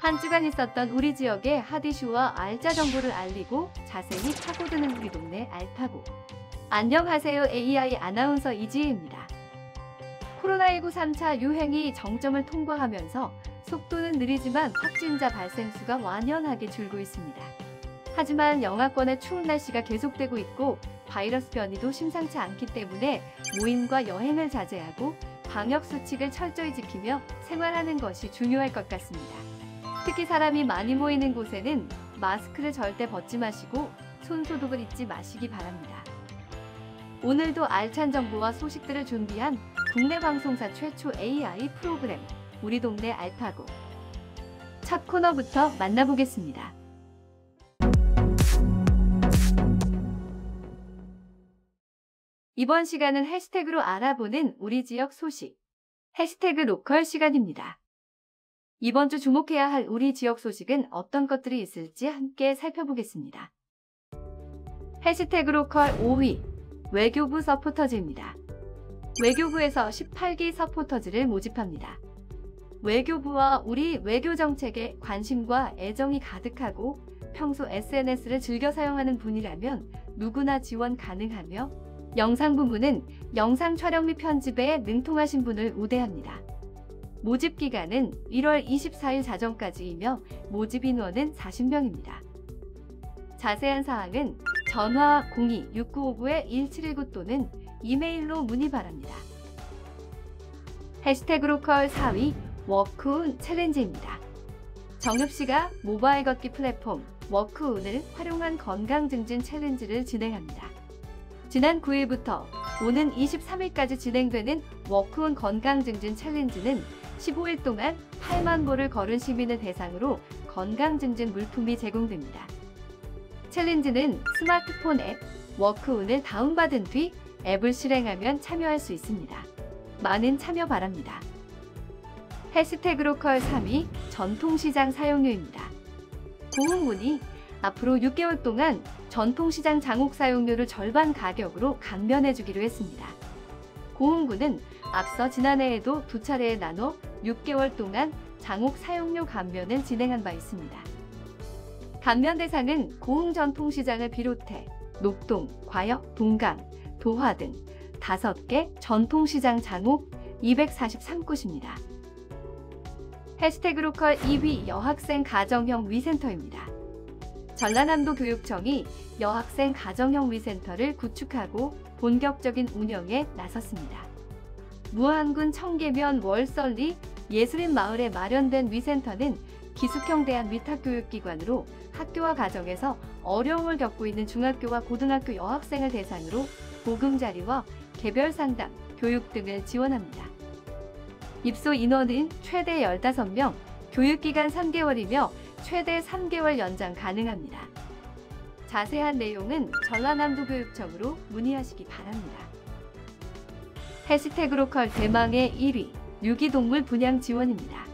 한 주간 있었던 우리 지역의 핫 이슈와 알짜 정보를 알리고 자세히 파고드는 우리 동네 알파고. 안녕하세요. AI 아나운서 이지혜입니다. 코로나19 3차 유행이 정점을 통과하면서 속도는 느리지만 확진자 발생 수가 완연하게 줄고 있습니다. 하지만 영하권의 추운 날씨가 계속되고 있고 바이러스 변이도 심상치 않기 때문에 모임과 여행을 자제하고 방역 수칙을 철저히 지키며 생활하는 것이 중요할 것 같습니다. 특히 사람이 많이 모이는 곳에는 마스크를 절대 벗지 마시고 손 소독을 잊지 마시기 바랍니다. 오늘도 알찬 정보와 소식들을 준비한 국내 방송사 최초 AI 프로그램 우리 동네 알파고. 첫 코너부터 만나보겠습니다. 이번 시간은 해시태그로 알아보는 우리 지역 소식. 해시태그 로컬 시간입니다. 이번 주 주목해야 할 우리 지역 소식은 어떤 것들이 있을지 함께 살펴보겠습니다. 해시태그 로컬 5위, 외교부 서포터즈입니다. 외교부에서 18기 서포터즈를 모집합니다. 외교부와 우리 외교 정책에 관심과 애정이 가득하고 평소 SNS를 즐겨 사용하는 분이라면 누구나 지원 가능하며 영상 부문은 영상 촬영 및 편집에 능통하신 분을 우대합니다. 모집 기간은 1월 24일 자정까지이며 모집 인원은 40명입니다. 자세한 사항은 전화 02-6959-1719 또는 이메일로 문의 바랍니다. 해시태그 로컬 4위 워크운 챌린지입니다. 정읍시가 모바일 걷기 플랫폼 워크운을 활용한 건강 증진 챌린지를 진행합니다. 지난 9일부터 오는 23일까지 진행되는 워크온 건강 증진 챌린지는 15일 동안 8만 보를 걸은 시민을 대상으로 건강 증진 물품이 제공됩니다. 챌린지는 스마트폰 앱 워크온을 다운받은 뒤 앱을 실행하면 참여할 수 있습니다. 많은 참여 바랍니다. 해시태그 로컬 3위 전통시장 사용료입니다. 고흥군이 앞으로 6개월 동안 전통시장 장옥 사용료를 절반 가격으로 감면해주기로 했습니다. 고흥군은 앞서 지난해에도 두 차례에 나눠 6개월 동안 장옥 사용료 감면을 진행한 바 있습니다. 감면 대상은 고흥 전통시장을 비롯해 녹동, 과역, 동강, 도화 등 5개 전통시장 장옥 243곳입니다. 해시태그 로컬 2위 여학생 가정형 위센터입니다. 전라남도 교육청이 여학생 가정형 위센터를 구축하고 본격적인 운영에 나섰습니다. 무안군 청계면 월설리 예술인 마을에 마련된 위센터는 기숙형 대안 위탁교육기관으로 학교와 가정에서 어려움을 겪고 있는 중학교와 고등학교 여학생을 대상으로 보금자리와 개별 상담, 교육 등을 지원합니다. 입소 인원은 최대 15명, 교육기간 3개월이며 최대 3개월 연장 가능합니다. 자세한 내용은 전라남도 교육청으로 문의하시기 바랍니다. 해시태그 로컬 대망의 1위, 유기동물 분양 지원입니다.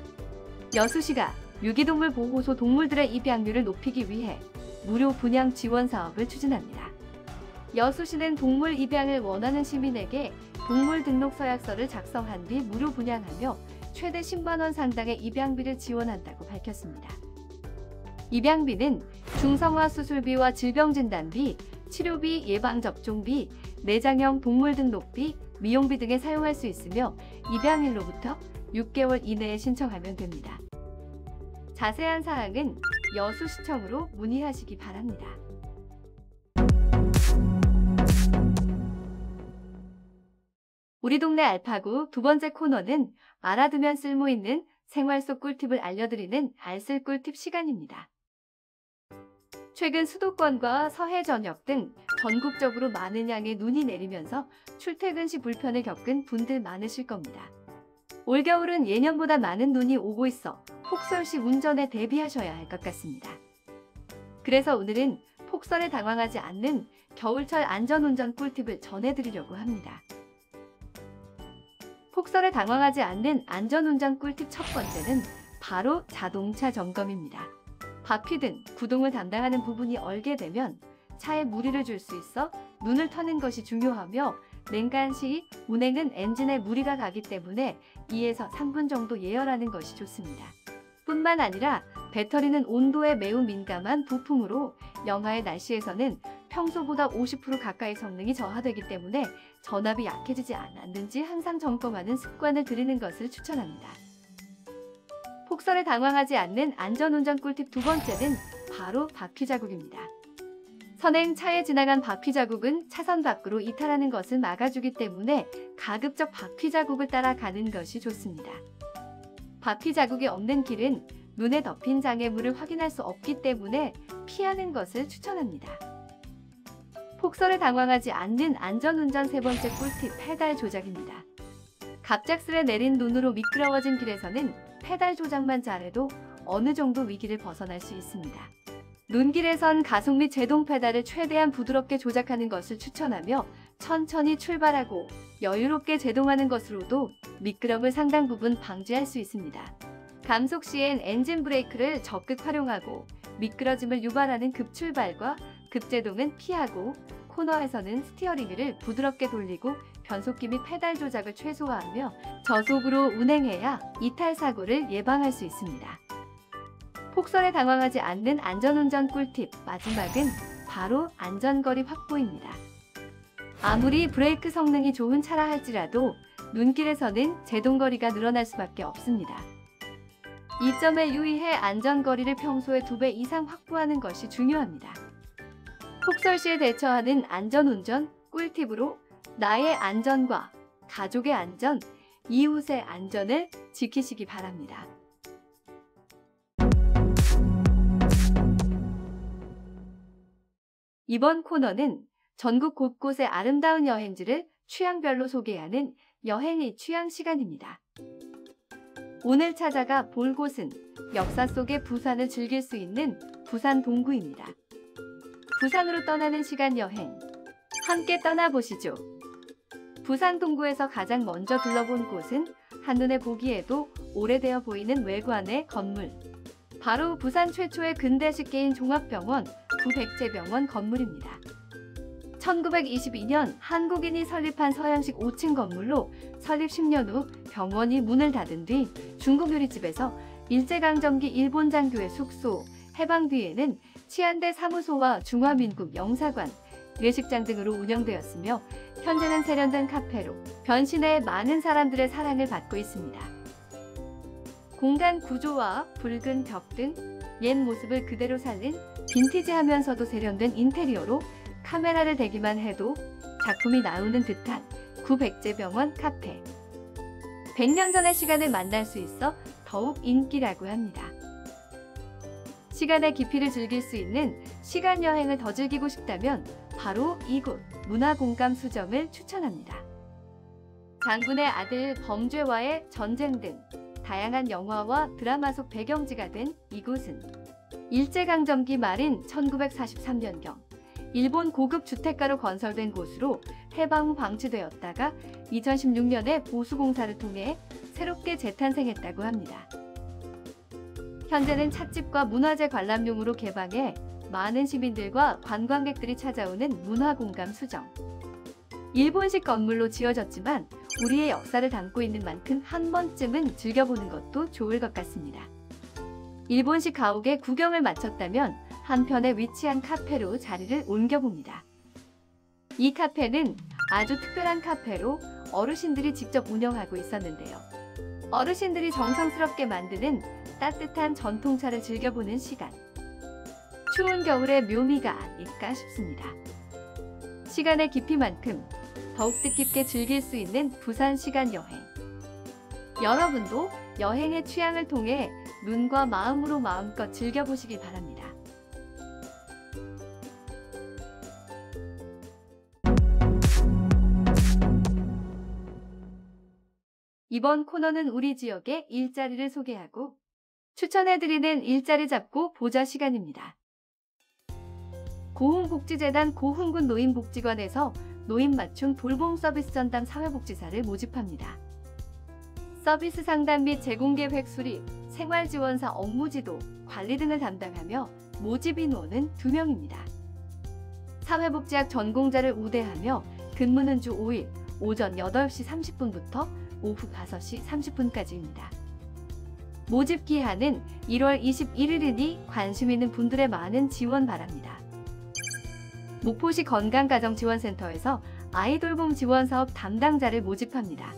여수시가 유기동물 보호소 동물들의 입양률을 높이기 위해 무료 분양 지원 사업을 추진합니다. 여수시는 동물 입양을 원하는 시민에게 동물 등록 서약서를 작성한 뒤 무료 분양하며 최대 10만 원 상당의 입양비를 지원한다고 밝혔습니다. 입양비는 중성화 수술비와 질병진단비, 치료비, 예방접종비, 내장형 동물 등록비, 미용비 등에 사용할 수 있으며 입양일로부터 6개월 이내에 신청하면 됩니다. 자세한 사항은 여수시청으로 문의하시기 바랍니다. 우리 동네 알파고 두 번째 코너는 알아두면 쓸모있는 생활 속 꿀팁을 알려드리는 알쓸 꿀팁 시간입니다. 최근 수도권과 서해 전역 등 전국적으로 많은 양의 눈이 내리면서 출퇴근 시 불편을 겪은 분들 많으실 겁니다. 올겨울은 예년보다 많은 눈이 오고 있어 폭설 시 운전에 대비하셔야 할 것 같습니다. 그래서 오늘은 폭설에 당황하지 않는 겨울철 안전운전 꿀팁을 전해드리려고 합니다. 폭설에 당황하지 않는 안전운전 꿀팁 첫 번째는 바로 자동차 점검입니다. 바퀴 등 구동을 담당하는 부분이 얼게 되면 차에 무리를 줄 수 있어 눈을 터는 것이 중요하며 냉간 시 운행은 엔진에 무리가 가기 때문에 2에서 3분 정도 예열하는 것이 좋습니다. 뿐만 아니라 배터리는 온도에 매우 민감한 부품으로 영하의 날씨에서는 평소보다 50% 가까이 성능이 저하되기 때문에 전압이 약해지지 않았는지 항상 점검하는 습관을 들이는 것을 추천합니다. 폭설에 당황하지 않는 안전운전 꿀팁 두 번째는 바로 바퀴 자국입니다. 선행 차에 지나간 바퀴 자국은 차선 밖으로 이탈하는 것을 막아주기 때문에 가급적 바퀴 자국을 따라가는 것이 좋습니다. 바퀴 자국이 없는 길은 눈에 덮인 장애물을 확인할 수 없기 때문에 피하는 것을 추천합니다. 폭설에 당황하지 않는 안전운전 세 번째 꿀팁, 페달 조작입니다. 갑작스레 내린 눈으로 미끄러워진 길에서는 페달 조작만 잘해도 어느 정도 위기를 벗어날 수 있습니다. 눈길에선 가속 및 제동 페달을 최대한 부드럽게 조작하는 것을 추천하며 천천히 출발하고 여유롭게 제동하는 것으로도 미끄럼을 상당 부분 방지할 수 있습니다. 감속 시엔 엔진 브레이크를 적극 활용하고 미끄러짐을 유발하는 급출발과 급제동은 피하고 코너에서는 스티어링 휠을 부드럽게 돌리고 변속기 및 페달 조작을 최소화하며 저속으로 운행해야 이탈 사고를 예방할 수 있습니다. 폭설에 당황하지 않는 안전운전 꿀팁, 마지막은 바로 안전거리 확보입니다. 아무리 브레이크 성능이 좋은 차라 할지라도 눈길에서는 제동거리가 늘어날 수밖에 없습니다. 이 점에 유의해 안전거리를 평소의 2배 이상 확보하는 것이 중요합니다. 폭설 시에 대처하는 안전운전 꿀팁으로 나의 안전과 가족의 안전, 이웃의 안전을 지키시기 바랍니다. 이번 코너는 전국 곳곳의 아름다운 여행지를 취향별로 소개하는 여행의 취향 시간입니다. 오늘 찾아가 볼 곳은 역사 속의 부산을 즐길 수 있는 부산 동구입니다. 부산으로 떠나는 시간 여행, 함께 떠나보시죠. 부산 동구에서 가장 먼저 둘러본 곳은 한눈에 보기에도 오래되어 보이는 외관의 건물. 바로 부산 최초의 근대식계인 종합병원 구백제병원 건물입니다. 1922년 한국인이 설립한 서양식 5층 건물로 설립 10년 후 병원이 문을 닫은 뒤 중국 요리집에서 일제강점기 일본 장교의 숙소, 해방 뒤에는 치안대 사무소와 중화민국 영사관, 예식장 등으로 운영되었으며 현재는 세련된 카페로 변신해 많은 사람들의 사랑을 받고 있습니다. 공간 구조와 붉은 벽 등 옛 모습을 그대로 살린 빈티지하면서도 세련된 인테리어로 카메라를 대기만 해도 작품이 나오는 듯한 구백제병원 카페. 100년 전의 시간을 만날 수 있어 더욱 인기라고 합니다. 시간의 깊이를 즐길 수 있는 시간 여행을 더 즐기고 싶다면 바로 이곳 문화공감 수정을 추천합니다. 장군의 아들 범죄와의 전쟁 등 다양한 영화와 드라마 속 배경지가 된 이곳은 일제강점기 말인 1943년경 일본 고급 주택가로 건설된 곳으로 해방 후 방치되었다가 2016년에 보수공사를 통해 새롭게 재탄생했다고 합니다. 현재는 찻집과 문화재 관람용으로 개방해 많은 시민들과 관광객들이 찾아오는 문화공감 수정. 일본식 건물로 지어졌지만 우리의 역사를 담고 있는 만큼 한 번쯤은 즐겨보는 것도 좋을 것 같습니다. 일본식 가옥에 구경을 마쳤다면 한편에 위치한 카페로 자리를 옮겨봅니다. 이 카페는 아주 특별한 카페로 어르신들이 직접 운영하고 있었는데요. 어르신들이 정성스럽게 만드는 따뜻한 전통차를 즐겨보는 시간. 추운 겨울의 묘미가 아닐까 싶습니다. 시간의 깊이만큼 더욱 뜻깊게 즐길 수 있는 부산 시간 여행. 여러분도 여행의 취향을 통해 눈과 마음으로 마음껏 즐겨보시기 바랍니다. 이번 코너는 우리 지역의 일자리를 소개하고 추천해드리는 일자리 잡고 보자 시간입니다. 고흥복지재단 고흥군 노인복지관에서 노인 맞춤 돌봄 서비스 전담 사회복지사를 모집합니다. 서비스 상담 및 제공계획 수립, 생활지원사 업무지도, 관리 등을 담당하며 모집 인원은 2명입니다. 사회복지학 전공자를 우대하며 근무는 주 5일 오전 8시 30분부터 오후 5시 30분까지입니다. 모집 기한은 1월 21일이니 관심 있는 분들의 많은 지원 바랍니다. 목포시 건강가정지원센터에서 아이돌봄 지원사업 담당자를 모집합니다.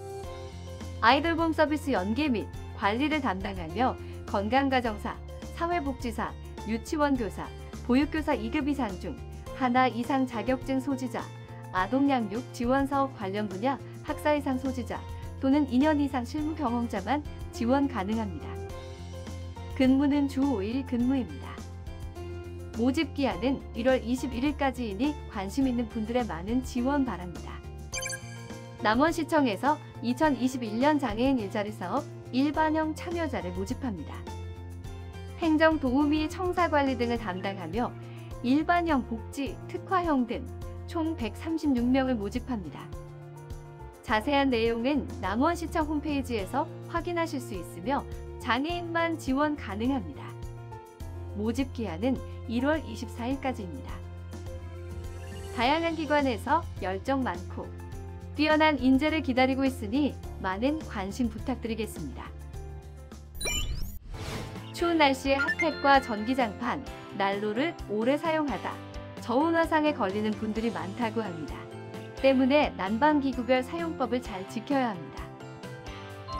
아이돌봄 서비스 연계 및 관리를 담당하며 건강가정사, 사회복지사, 유치원교사, 보육교사 2급 이상 중 하나 이상 자격증 소지자, 아동양육 지원사업 관련 분야 학사 이상 소지자 또는 2년 이상 실무 경험자만 지원 가능합니다. 근무는 주 5일 근무입니다. 모집 기한은 1월 21일까지이니 관심 있는 분들의 많은 지원 바랍니다. 남원시청에서 2021년 장애인 일자리 사업 일반형 참여자를 모집합니다. 행정 도우미 청사관리 등을 담당하며 일반형 복지, 특화형 등 총 136명을 모집합니다. 자세한 내용은 남원시청 홈페이지에서 확인하실 수 있으며 장애인만 지원 가능합니다. 모집 기한은 1월 24일까지입니다. 다양한 기관에서 열정 많고 뛰어난 인재를 기다리고 있으니 많은 관심 부탁드리겠습니다. 추운 날씨에 핫팩과 전기장판, 난로를 오래 사용하다 저온 화상에 걸리는 분들이 많다고 합니다. 때문에 난방기구별 사용법을 잘 지켜야 합니다.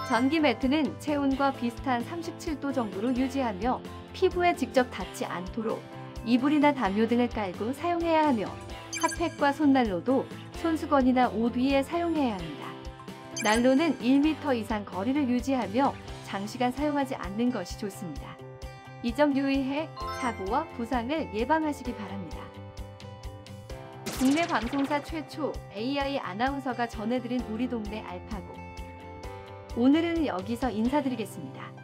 전기 매트는 체온과 비슷한 37도 정도로 유지하며 피부에 직접 닿지 않도록 이불이나 담요 등을 깔고 사용해야 하며 핫팩과 손난로도 손수건이나 옷 위에 사용해야 합니다. 난로는 1m 이상 거리를 유지하며 장시간 사용하지 않는 것이 좋습니다. 이 점 유의해 사고와 부상을 예방하시기 바랍니다. 국내 방송사 최초 AI 아나운서가 전해드린 우리 동네 알파고. 오늘은 여기서 인사드리겠습니다.